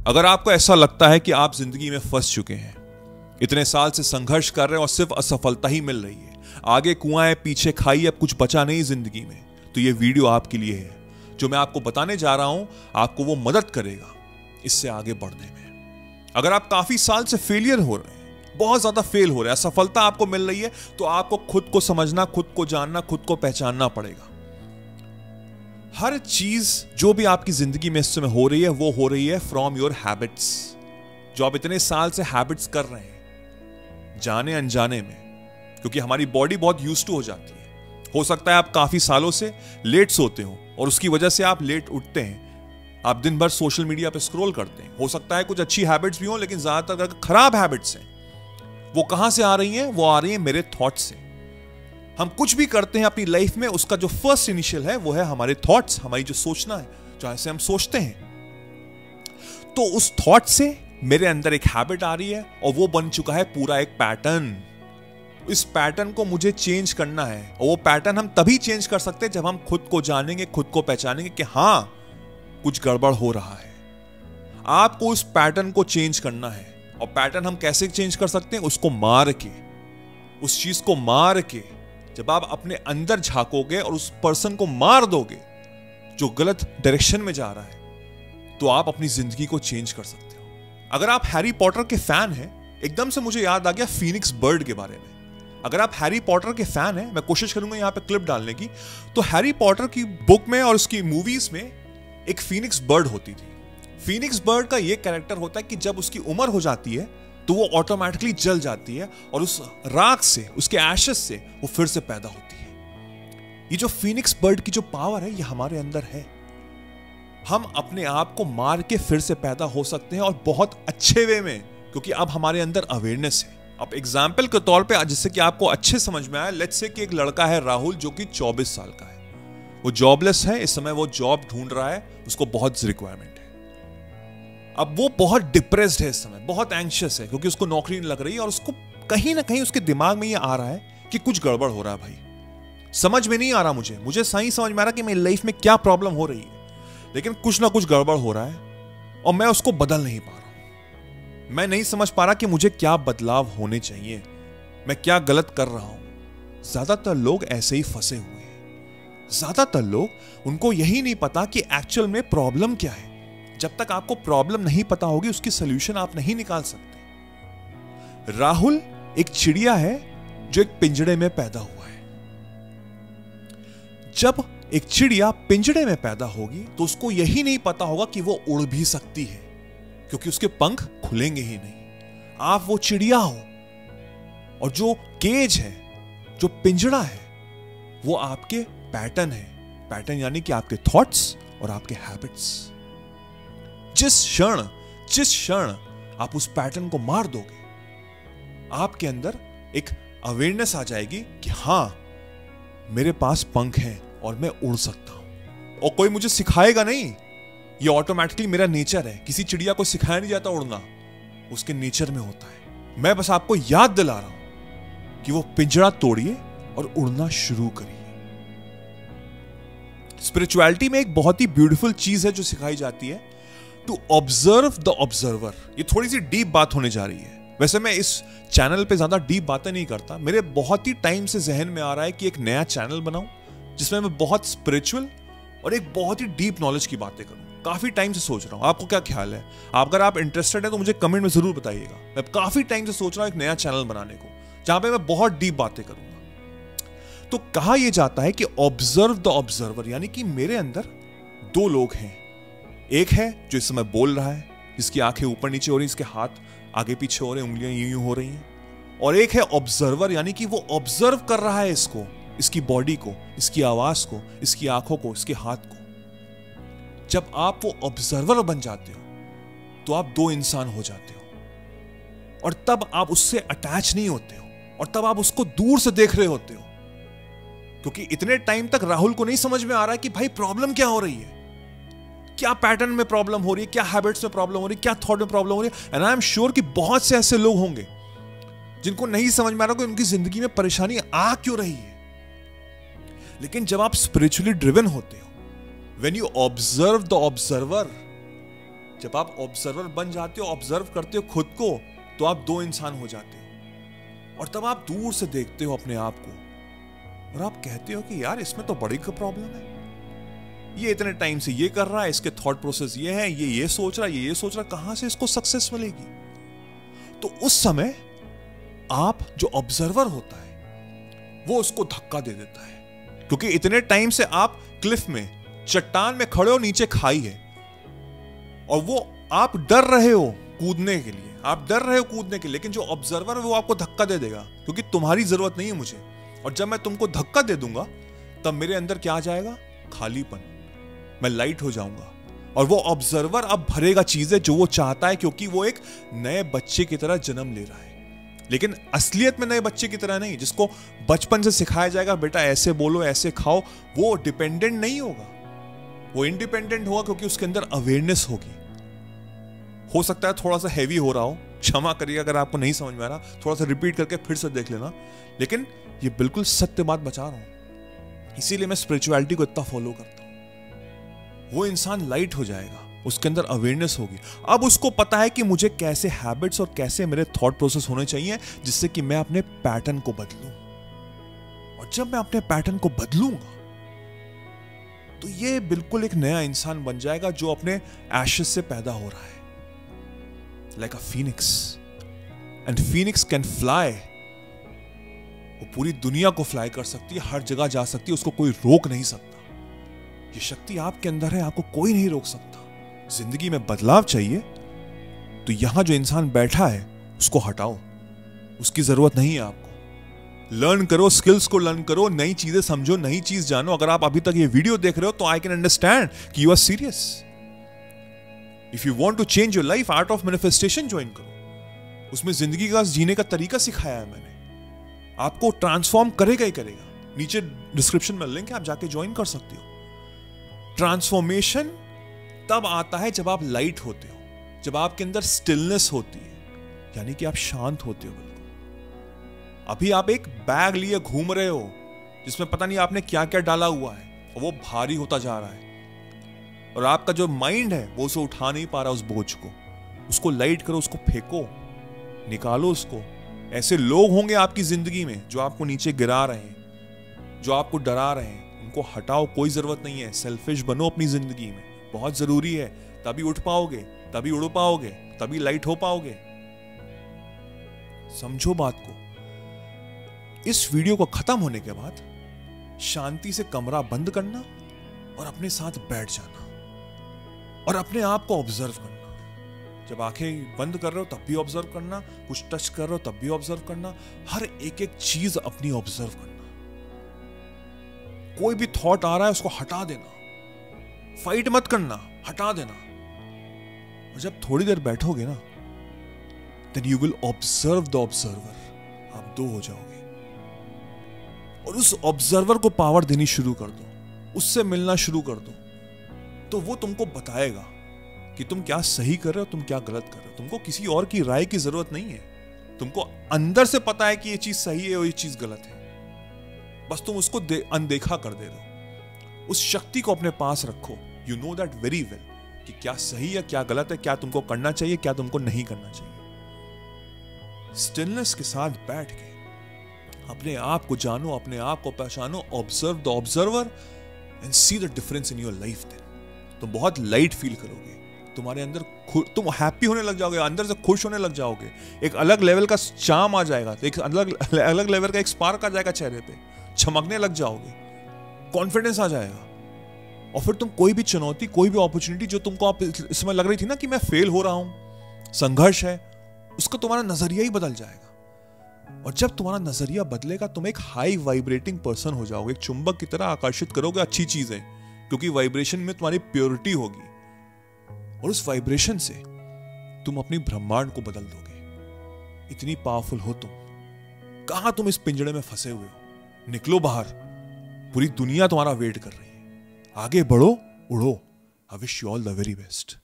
अगर आपको ऐसा लगता है कि आप जिंदगी में फंस चुके हैं, इतने साल से संघर्ष कर रहे हैं और सिर्फ असफलता ही मिल रही है, आगे कुआं है पीछे खाई, अब कुछ बचा नहीं जिंदगी में, तो ये वीडियो आपके लिए है। जो मैं आपको बताने जा रहा हूं आपको वो मदद करेगा इससे आगे बढ़ने में। अगर आप काफी साल से फेलियर हो रहे हैं, बहुत ज्यादा फेल हो रहे हैं, असफलता आपको मिल रही है, तो आपको खुद को समझना, खुद को जानना, खुद को पहचानना पड़ेगा। हर चीज जो भी आपकी जिंदगी में इस समय हो रही है वो हो रही है फ्रॉम योर हैबिट्स। जो आप इतने साल से हैबिट्स कर रहे हैं जाने अनजाने में, क्योंकि हमारी बॉडी बहुत यूज्ड टू हो जाती है। हो सकता है आप काफी सालों से लेट सोते हो और उसकी वजह से आप लेट उठते हैं। आप दिन भर सोशल मीडिया पे स्क्रॉल करते हैं। हो सकता है कुछ अच्छी हैबिट्स भी हो, लेकिन ज्यादातर खराब हैबिट्स हैं। वो कहां से आ रही हैं? वो आ रही हैं मेरे थॉट्स से। हम कुछ भी करते हैं अपनी लाइफ में, उसका जो फर्स्ट इनिशियल है वो है हमारे थॉट्स, हमारी जो सोचना है, जैसे हम सोचते हैं। तो उस थॉट से मेरे अंदर एक हैबिट आ रही है और वो बन चुका है पूरा एक पैटर्न। इस पैटर्न को मुझे चेंज करना है, और वो पैटर्न हम तभी चेंज कर सकते हैं जब हम खुद को जानेंगे, खुद को पहचानेंगे कि हां कुछ गड़बड़ हो रहा है। आपको उस पैटर्न को चेंज करना है। और पैटर्न हम कैसे चेंज कर सकते हैं? उसको मार के, उस चीज को मार के। जब आप अपने अंदर झांकोगे और उस पर्सन को मार दोगे जो गलत डायरेक्शन में जा रहा है, तो आप अपनी जिंदगी को चेंज कर सकते हो। अगर आप हैरी पॉटर के फैन हैं, एकदम से मुझे याद आ गया फीनिक्स बर्ड के बारे में। अगर आप हैरी पॉटर के फैन हैं, मैं कोशिश करूंगा यहां पे क्लिप डालने की, तो हैरी पॉटर की बुक में और उसकी मूवीज में एक फीनिक्स बर्ड होती थी। फीनिक्स बर्ड का ये कैरेक्टर होता है कि जब उसकी उम्र हो जाती है तो वो ऑटोमेटिकली जल जाती है और उस राख से, उसके एशेस से वो फिर से पैदा होती है। ये जो फीनिक्स बर्ड की जो पावर है ये हमारे अंदर है। हम अपने आप को मार के फिर से पैदा हो सकते हैं, और बहुत अच्छे वे में, क्योंकि अब हमारे अंदर अवेयरनेस है। अब एग्जाम्पल के तौर पे, जिससे कि आपको अच्छे समझ में आए, लेट्स से कि एक लड़का है राहुल, जो कि 24 साल का है। वो जॉबलेस है, इस समय वो जॉब ढूंढ रहा है, उसको बहुत रिक्वायरमेंट है। अब वो बहुत डिप्रेस्ड है इस समय, बहुत एंग्शियस है, क्योंकि उसको नौकरी नहीं लग रही है और उसको कहीं ना कहीं उसके दिमाग में ये आ रहा है कि कुछ गड़बड़ हो रहा है। भाई समझ में नहीं आ रहा, मुझे सही समझ में आ रहा कि मेरी लाइफ में क्या प्रॉब्लम हो रही है, लेकिन कुछ ना कुछ गड़बड़ हो रहा है और मैं उसको बदल नहीं पा रहा हूं। मैं नहीं समझ पा रहा कि मुझे क्या बदलाव होने चाहिए, मैं क्या गलत कर रहा हूं। ज्यादातर लोग ऐसे ही फंसे हुए हैं। ज्यादातर लोग, उनको यही नहीं पता कि एक्चुअल में प्रॉब्लम क्या है। जब तक आपको प्रॉब्लम नहीं पता होगी, उसकी सॉल्यूशन आप नहीं निकाल सकते। राहुल एक चिड़िया है जो एक पिंजड़े में पैदा हुआ है। जब एक चिड़िया पिंजड़े में पैदा होगी तो उसको यही नहीं पता होगा कि वो उड़ भी सकती है, क्योंकि उसके पंख खुलेंगे ही नहीं। आप वो चिड़िया हो, और जो केज है, जो पिंजड़ा है, वो आपके पैटर्न है। पैटर्न यानी कि आपके थॉट्स और आपके हैबिट्स। जिस क्षण आप उस पैटर्न को मार दोगे, आपके अंदर एक अवेयरनेस आ जाएगी कि हां मेरे पास पंख हैं और मैं उड़ सकता हूं। और कोई मुझे सिखाएगा नहीं, ये ऑटोमेटिकली मेरा नेचर है। किसी चिड़िया को सिखाया नहीं जाता उड़ना, उसके नेचर में होता है। मैं बस आपको याद दिला रहा हूं कि वो पिंजरा तोड़िए और उड़ना शुरू करिए। स्पिरिचुअलिटी में एक बहुत ही ब्यूटीफुल चीज है जो सिखाई जाती है, टू ऑब्जर्व द ऑब्जर्वर। ये थोड़ी सी डीप बात होने जा रही है। वैसे मैं इस चैनल पे ज्यादा डीप बातें नहीं करता। मेरे बहुत ही टाइम से जहन में आ रहा है कि एक नया चैनल बनाऊं जिसमें मैं बहुत स्पिरिचुअल और एक बहुत ही डीप नॉलेज की बातें करूं। काफी टाइम से सोच रहा हूं। आपको क्या ख्याल है? अगर आप इंटरेस्टेड है तो मुझे कमेंट में जरूर बताइएगा। मैं काफी टाइम से सोच रहा हूं एक नया चैनल बनाने को, जहां पे मैं बहुत डीप बातें करूंगा। तो कहा यह जाता है कि ऑब्जर्व द ऑब्जर्वर, यानी कि मेरे अंदर दो लोग हैं। एक है जो इस समय बोल रहा है, जिसकी आंखें ऊपर नीचे हो रही, इसके हाथ आगे पीछे हो रहे, उंगलियां यूं हो रही हैं। और एक है ऑब्जर्वर, यानी कि वो ऑब्जर्व कर रहा है इसको, इसकी बॉडी को, इसकी आवाज को, इसकी आंखों को, इसके हाथ को। जब आप वो ऑब्जर्वर बन जाते हो तो आप दो इंसान हो जाते हो, और तब आप उससे अटैच नहीं होते हो, और तब आप उसको दूर से देख रहे होते हो। क्योंकि इतने टाइम तक राहुल को नहीं समझ में आ रहा है कि भाई प्रॉब्लम क्या हो रही है, क्या पैटर्न में प्रॉब्लम हो रही है, क्या हैबिट्स में प्रॉब्लम हो रही है, क्या थॉट में प्रॉब्लम हो रही है। एंड आई एम श्योर कि बहुत से ऐसे लोग होंगे जिनको नहीं समझ में आ रहा कि उनकी जिंदगी में परेशानी आ क्यों रही है। लेकिन जब आप स्पिरिचुअली ड्रिवन होते हो, when you observe the observer, जब आप ऑब्जर्वर बन जाते हो, ऑब्जर्व करते हो खुद को, तो आप दो इंसान हो जाते हो। और तब आप दूर से देखते हो अपने आप को और आप कहते हो कि यार इसमें तो बड़ी प्रॉब्लम है, ये इतने टाइम से ये कर रहा है, इसके थॉट प्रोसेस ये है, ये सोच रहा है, ये सोच रहा है, कहां से इसको सक्सेस मिलेगी। तो उस समय आप जो ऑब्जर्वर होता है वो उसको धक्का दे देता है, क्योंकि इतने टाइम से आप क्लिफ में, चट्टान में खड़े हो, नीचे खाई है, और वो आप डर रहे हो कूदने के लिए, आप डर रहे हो कूदने के लिए, लेकिन जो ऑब्जर्वर है वो आपको धक्का दे देगा, क्योंकि तुम्हारी जरूरत नहीं है मुझे। और जब मैं तुमको धक्का दे दूंगा तब मेरे अंदर क्या आ जाएगा? खालीपन। मैं लाइट हो जाऊंगा और वो ऑब्जर्वर अब भरेगा चीजें जो वो चाहता है, क्योंकि वो एक नए बच्चे की तरह जन्म ले रहा है। लेकिन असलियत में नए बच्चे की तरह नहीं, जिसको बचपन से सिखाया जाएगा बेटा ऐसे बोलो, ऐसे खाओ, वो डिपेंडेंट नहीं होगा, वो इंडिपेंडेंट होगा, क्योंकि उसके अंदर अवेयरनेस होगी। हो सकता है थोड़ा सा हैवी हो रहा हो, क्षमा करिएगा अगर आपको नहीं समझ में आ रहा, थोड़ा सा रिपीट करके फिर से देख लेना, लेकिन ये बिल्कुल सत्य बात बता रहा हूं। इसीलिए मैं स्पिरिचुअलिटी को इतना फॉलो करता हूं। वो इंसान लाइट हो जाएगा, उसके अंदर अवेयरनेस होगी। अब उसको पता है कि मुझे कैसे हैबिट्स और कैसे मेरे थॉट प्रोसेस होने चाहिए जिससे कि मैं अपने पैटर्न को बदलूं। और जब मैं अपने पैटर्न को बदलूंगा तो ये बिल्कुल एक नया इंसान बन जाएगा जो अपने एशेस से पैदा हो रहा है, like a Phoenix. And Phoenix can fly. वो पूरी दुनिया को फ्लाई कर सकती है, हर जगह जा सकती है, उसको कोई रोक नहीं सकता। ये शक्ति आपके अंदर है, आपको कोई नहीं रोक सकता। जिंदगी में बदलाव चाहिए तो यहां जो इंसान बैठा है उसको हटाओ, उसकी जरूरत नहीं है आपको। लर्न करो, स्किल्स को लर्न करो, नई चीजें समझो, नई चीज जानो। अगर आप अभी तक ये वीडियो देख रहे हो तो आई कैन अंडरस्टैंड कि you are serious. If you want to change your life, art of manifestation join करो। उसमें जिंदगी का जीने का तरीका सिखाया है मैंने, आपको ट्रांसफॉर्म करेगा ही करेगा। नीचे डिस्क्रिप्शन में लिंक है, आप जाके ज्वाइन कर सकते हो। ट्रांसफॉर्मेशन तब आता है जब आप लाइट होते हो, जब आपके अंदर स्टिलनेस होती है, यानी कि आप शांत होते हो बिल्कुल। अभी आप एक बैग लिए घूम रहे हो जिसमें पता नहीं आपने क्या क्या डाला हुआ है, और वो भारी होता जा रहा है, और आपका जो माइंड है वो उसे उठा नहीं पा रहा उस बोझ को। उसको लाइट करो, उसको फेंको, निकालो उसको। ऐसे लोग होंगे आपकी जिंदगी में जो आपको नीचे गिरा रहे हैं, जो आपको डरा रहे हैं, उनको हटाओ, कोई जरूरत नहीं है। सेल्फिश बनो अपनी जिंदगी में, बहुत जरूरी है, तभी उठ पाओगे, तभी उड़ पाओगे, तभी लाइट हो पाओगे। समझो बात को। इस वीडियो को खत्म होने के बाद शांति से कमरा बंद करना और अपने साथ बैठ जाना और अपने आप को ऑब्जर्व करना। जब आंखें बंद कर रहे हो तब भी ऑब्जर्व करना, कुछ टच कर रहे हो तब भी ऑब्जर्व करना, हर एक एक चीज अपनी ऑब्जर्व करना। कोई भी थॉट आ रहा है उसको हटा देना, फाइट मत करना, हटा देना। और जब थोड़ी देर बैठोगे ना, then you will observe the observer. आप दो हो जाओगे और उस ऑब्जर्वर को पावर देनी शुरू कर दो, उससे मिलना शुरू कर दो, तो वो तुमको बताएगा कि तुम क्या सही कर रहे हो, तुम क्या गलत कर रहे हो। तुमको किसी और की राय की जरूरत नहीं है, तुमको अंदर से पता है कि ये चीज सही है और ये चीज गलत है, बस तुम उसको अनदेखा कर दे रहे हो। उस शक्ति को अपने पास रखो। You know that very well कि क्या सही है, क्या गलत है, क्या तुमको करना चाहिए, क्या तुमको नहीं करना चाहिए। स्टिलनेस के साथ बैठ के अपने आप को जानो, अपने आप को पहचानो, observe the observer and see the difference in your life. Then तुम बहुत लाइट फील करोगे, तुम्हारे अंदर तुम हैप्पी होने लग जाओगे, अंदर से खुश होने लग जाओगे, एक अलग लेवल का चार्म आ जाएगा, एक अलग लेवल का एक स्पार्क आ जाएगा चेहरे पे, चमकने लग जाओगे, कॉन्फिडेंस आ जाएगा। और फिर तुम कोई भी चुनौती, कोई भी अपॉर्चुनिटी जो तुमको आप इसमें लग रही थी ना कि मैं फेल हो रहा हूं, संघर्ष है, उसका तुम्हारा नजरिया ही बदल जाएगा। और जब तुम्हारा नजरिया बदलेगा तुम एक हाई वाइब्रेटिंग पर्सन हो जाओगे, एक चुंबक की तरह आकर्षित करोगे अच्छी चीजें, क्योंकि वाइब्रेशन में तुम्हारी प्योरिटी होगी। और उस वाइब्रेशन से तुम अपनी ब्रह्मांड को बदल दोगे। इतनी पावरफुल हो तुम। कहां तुम इस पिंजड़े में फंसे हुए हो? निकलो बाहर, पूरी दुनिया तुम्हारा वेट कर रही है। आगे बढ़ो, उड़ो। I wish you all the very best.